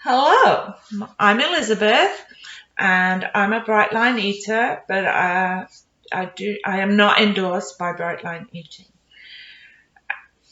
Hello, I'm Elizabeth, and I'm a Bright Line eater, but I am not endorsed by Bright Line Eating.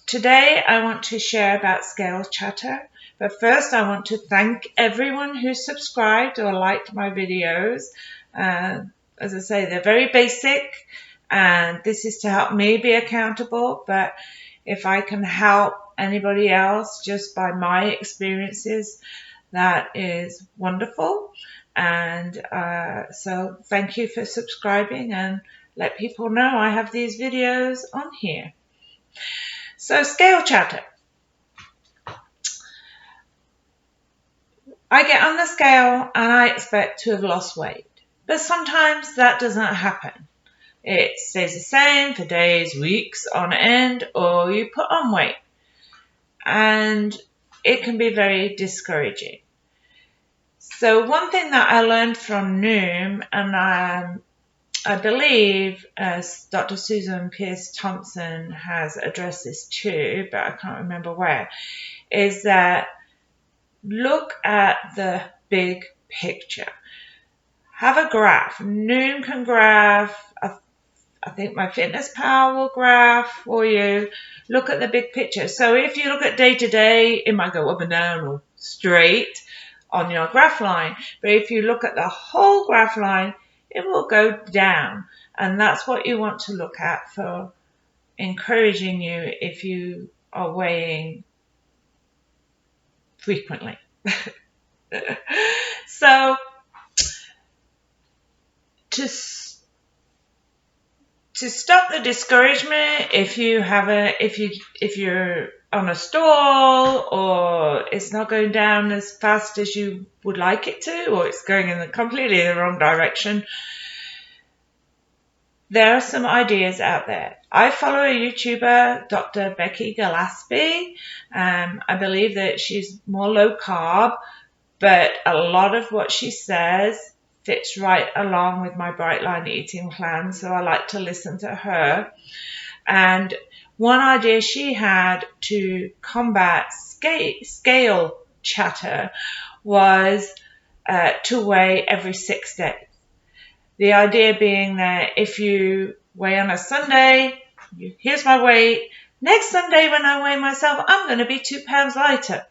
Today, I want to share about scale chatter, but first, I want to thank everyone who subscribed or liked my videos. As I say, they're very basic, and this is to help me be accountable. But if I can help anybody else just by my experiences, that is wonderful. And so thank you for subscribing, and let people know I have these videos on here. So scale chatter. I get on the scale and I expect to have lost weight, but sometimes that doesn't happen. It stays the same for days, weeks on end, or you put on weight, and it can be very discouraging. So one thing that I learned from Noom, and I believe Dr. Susan Peirce Thompson has addressed this too, but I can't remember where, is that look at the big picture. Have a graph. Noom can graph. I think MyFitnessPal will graph for you. Look at the big picture. So if you look at day to day, it might go up and down or straight on your graph line. But if you look at the whole graph line, it will go down. And that's what you want to look at for encouraging you if you are weighing frequently. So to stop the discouragement, if you're on a stall, or it's not going down as fast as you would like it to, or it's going in completely the wrong direction, there are some ideas out there. I follow a YouTuber, Dr. Becky Gillespie. I believe that she's more low carb, but a lot of what she says fits right along with my Bright Line Eating plan, so I like to listen to her. And one idea she had to combat scale chatter was to weigh every 6 days. The idea being that if you weigh on a Sunday, here's my weight. Next Sunday when I weigh myself, I'm going to be 2 pounds lighter.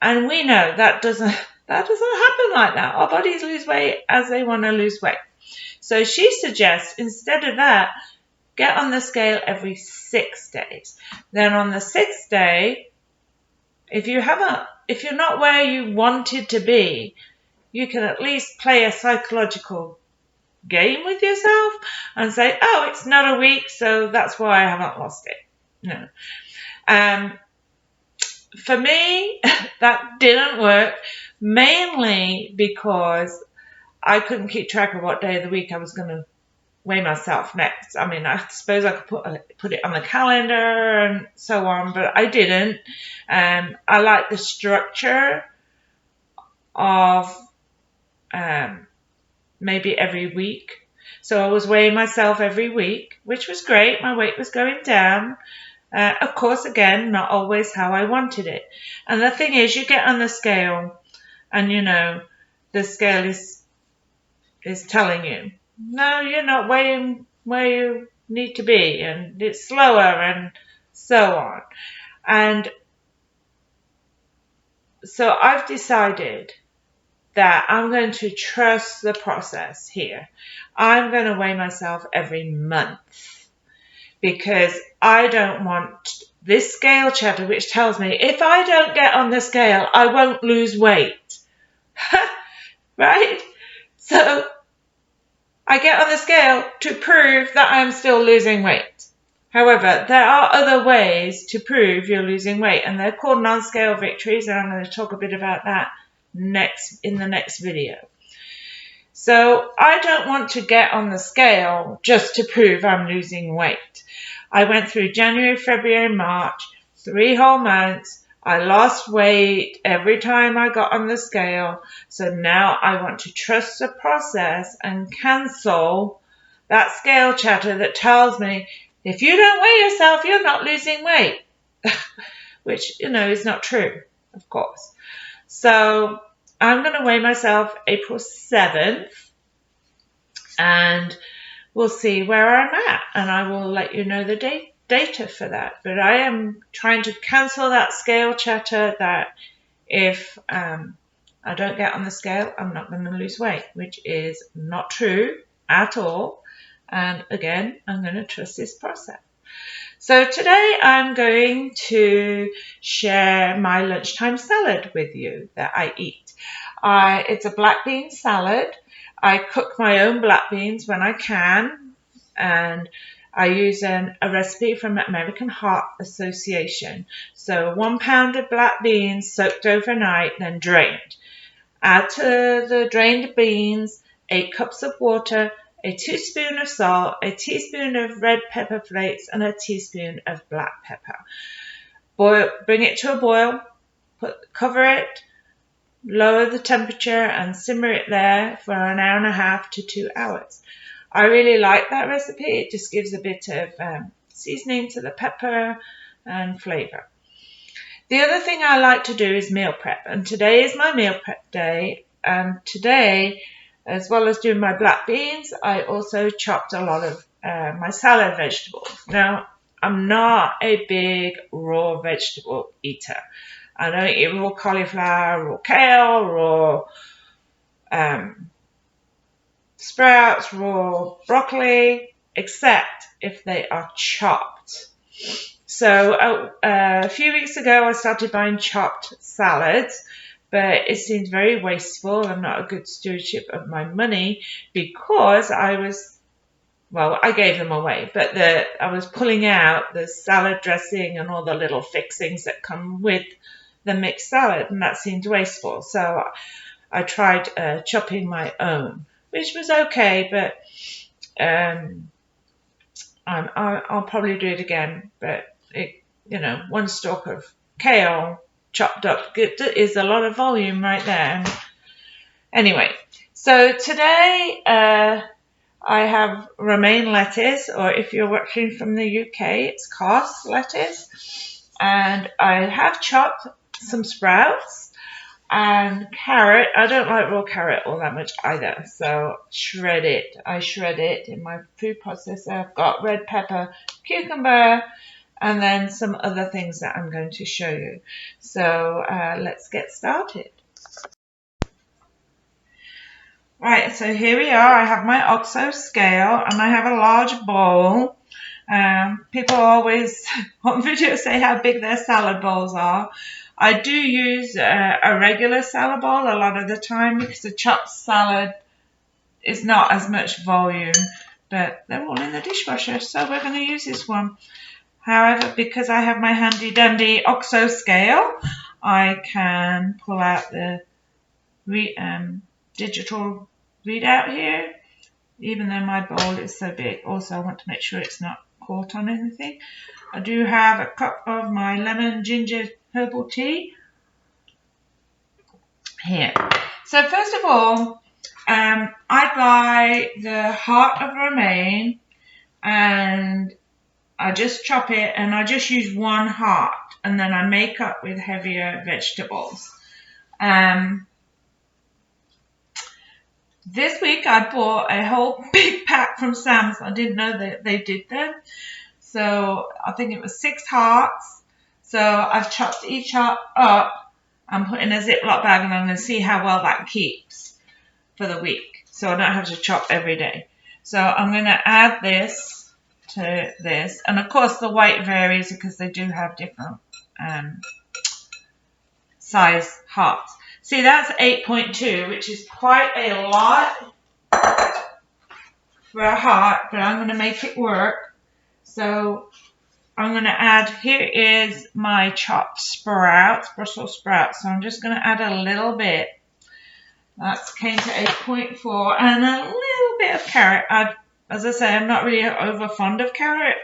And we know that doesn't happen like that. Our bodies lose weight as they want to lose weight. So she suggests instead of that, get on the scale every 6 days. Then on the 6th day, if you're not where you wanted to be, you can at least play a psychological game with yourself and say, oh, it's not a week, so that's why I haven't lost it. No. For me, that didn't work, mainly because I couldn't keep track of what day of the week I was going to weigh myself next. I mean, I suppose I could put it on the calendar and so on, but I didn't. I like the structure of maybe every week. So I was weighing myself every week, which was great. My weight was going down. Of course, again, not always how I wanted it. And the thing is, you get on the scale and, the scale is telling you, no, you're not weighing where you need to be, and it's slower and so on. And so I've decided that I'm going to trust the process here. I'm going to weigh myself every month, because I don't want this scale chatter which tells me if I don't get on the scale, I won't lose weight. Right? So I get on the scale to prove that I'm still losing weight. However, there are other ways to prove you're losing weight, and they're called non-scale victories, and I'm going to talk a bit about that in the next video. So I don't want to get on the scale just to prove I'm losing weight. I went through January, February, March, 3 whole months. I lost weight every time I got on the scale. So now I want to trust the process and cancel that scale chatter that tells me if you don't weigh yourself, you're not losing weight, which, is not true. of course. So I'm going to weigh myself April 7th, and we'll see where I'm at, and I will let you know the data for that. But I am trying to cancel that scale chatter that if I don't get on the scale, I'm not going to lose weight, which is not true at all. And again, I'm going to trust this process. So today I'm going to share my lunchtime salad with you that I eat. It's a black bean salad. I cook my own black beans when I can, and I use a recipe from American Heart Association. So 1 pound of black beans soaked overnight, then drained. Add to the drained beans 8 cups of water, a teaspoon of salt, a teaspoon of red pepper flakes, and a teaspoon of black pepper. Bring it to a boil, cover it, lower the temperature, and simmer it there for an hour and a half to 2 hours. I really like that recipe. It just gives a bit of seasoning to the pepper and flavour. The other thing I like to do is meal prep, and today is my meal prep day. And today, as well as doing my black beans, I also chopped a lot of my salad vegetables. Now, I'm not a big raw vegetable eater. I don't eat raw cauliflower, raw kale, raw sprouts, raw broccoli, except if they are chopped. So a few weeks ago I started buying chopped salads, but it seems very wasteful and not a good stewardship of my money because I gave them away, but I was pulling out the salad dressing and all the little fixings that come with the mixed salad, and that seemed wasteful. So I tried chopping my own, which was okay, but I'll probably do it again. But one stalk of kale chopped up is a lot of volume right there. Anyway, so today I have romaine lettuce, or if you're watching from the UK, it's Cos lettuce, and I have chopped some sprouts and carrot. I don't like raw carrot all that much either, so shred it. I shred it in my food processor. I've got red pepper, cucumber, and then some other things that I'm going to show you. So let's get started. Right, so here we are. I have my OXO scale and I have a large bowl. People always on videos say how big their salad bowls are. I do use a regular salad bowl a lot of the time because a chopped salad is not as much volume, but they're all in the dishwasher, so we're going to use this one. However, because I have my handy dandy OXO scale, I can pull out the digital readout here, even though my bowl is so big. Also, I want to make sure it's not caught on anything. I do have a cup of my lemon ginger herbal tea here. So first of all, I buy the heart of romaine and I just chop it and I just use one heart and then I make up with heavier vegetables. This week I bought a whole big pack from Sam's. I didn't know that they did them. So I think it was 6 hearts. So I've chopped each heart up and put in a Ziploc bag, and I'm going to see how well that keeps for the week. So I don't have to chop every day. So I'm going to add this to this. And of course the weight varies because they do have different size hearts. See, that's 8.2, which is quite a lot for a heart, but I'm going to make it work. So I'm going to add, here is my chopped sprouts, Brussels sprouts. So I'm just going to add a little bit. That came to 8.4, and a little bit of carrot. As I say, I'm not really over fond of carrot,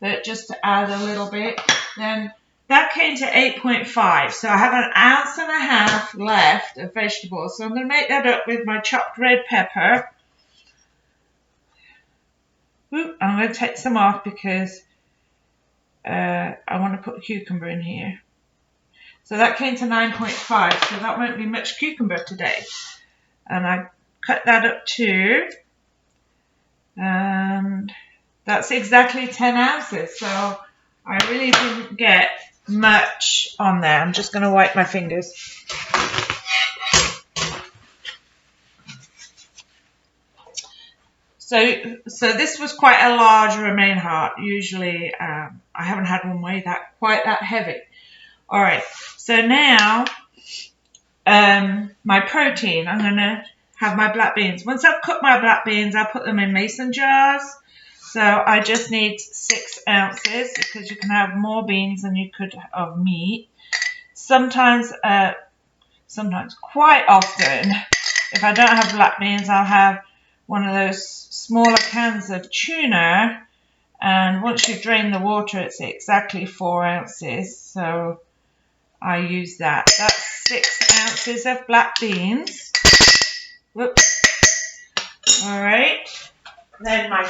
but just to add a little bit. Then that came to 8.5, so I have 1.5 ounces left of vegetables. So I'm going to make that up with my chopped red pepper. I'm going to take some off because I want to put a cucumber in here. So that came to 9.5, so that won't be much cucumber today. And I cut that up too. And that's exactly 10 ounces. So I really didn't get much on there. I'm just going to wipe my fingers. So this was quite a large romaine heart. Usually I haven't had one weigh quite that heavy. All right, so now my protein. I'm going to have my black beans. Once I've cooked my black beans, I put them in mason jars. So I just need 6 ounces because you can have more beans than you could of meat. Sometimes quite often, if I don't have black beans, I'll have one of those smaller cans of tuna, and once you drain the water, it's exactly 4 ounces, so I use that. That's 6 ounces of black beans. Whoops. All right. Then my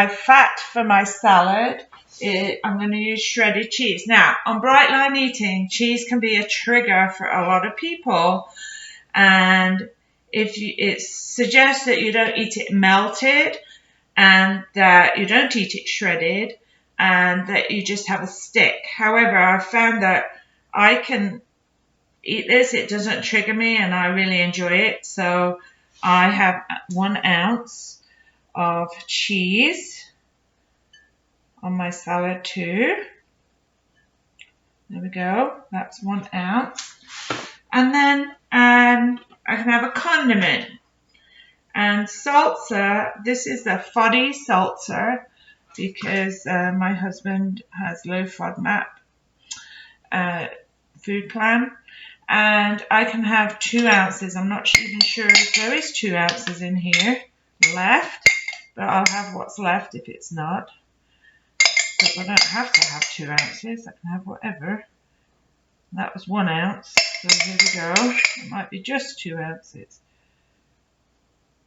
fat for my salad, I'm going to use shredded cheese. Now, on Bright Line Eating, cheese can be a trigger for a lot of people. And it suggests that you don't eat it melted and that you don't eat it shredded and that you just have a stick. However, I found that I can eat this. It doesn't trigger me and I really enjoy it. So I have 1 ounce of cheese on my salad too. There we go. That's 1 ounce. And then I can have a condiment. And salsa, this is the FODMAP salsa because my husband has low FODMAP food plan. And I can have 2 ounces. I'm not even sure if there is 2 ounces in here left, but I'll have what's left if it's not. But I don't have to have 2 ounces. I can have whatever. That was 1 ounce. So here we go. It might be just 2 ounces.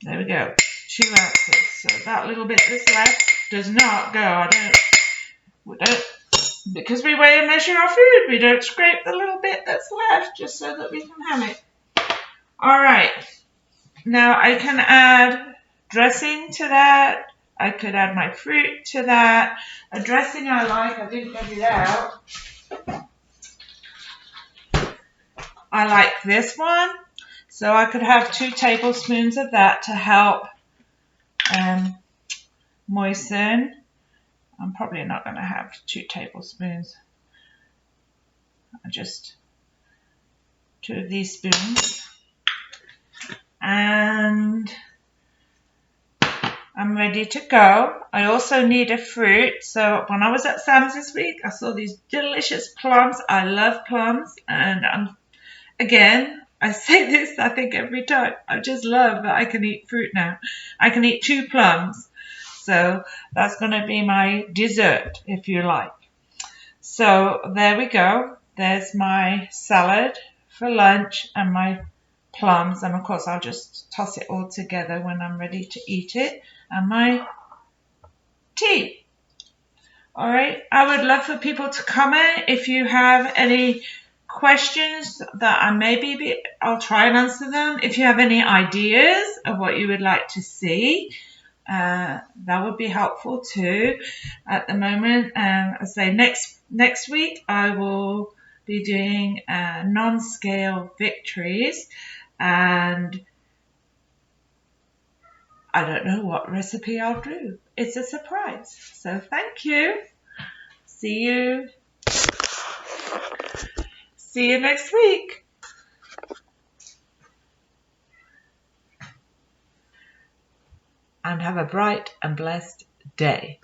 There we go. 2 ounces. So that little bit that's left does not go. We don't, because we weigh and measure our food, we don't scrape the little bit that's left just so that we can have it. All right. Now I can add dressing to that. I could add my fruit to that. A dressing I like, I didn't get it out. I like this one. So I could have 2 tablespoons of that to help moisten. I'm probably not going to have 2 tablespoons. Just 2 of these spoons. And I'm ready to go. I also need a fruit. So when I was at Sam's this week, I saw these delicious plums. I love plums. And again, I say this, I think, every time. I just love that I can eat fruit now. I can eat 2 plums. So that's going to be my dessert, if you like. So there we go. There's my salad for lunch and my plums. And of course, I'll just toss it all together when I'm ready to eat it. And my tea. All right. I would love for people to comment if you have any questions that I'll try and answer them. If you have any ideas of what you would like to see, that would be helpful too. At the moment, I say next week I will be doing non-scale victories, and I don't know what recipe I'll do. It's a surprise. So thank you. See you next week. And have a bright and blessed day.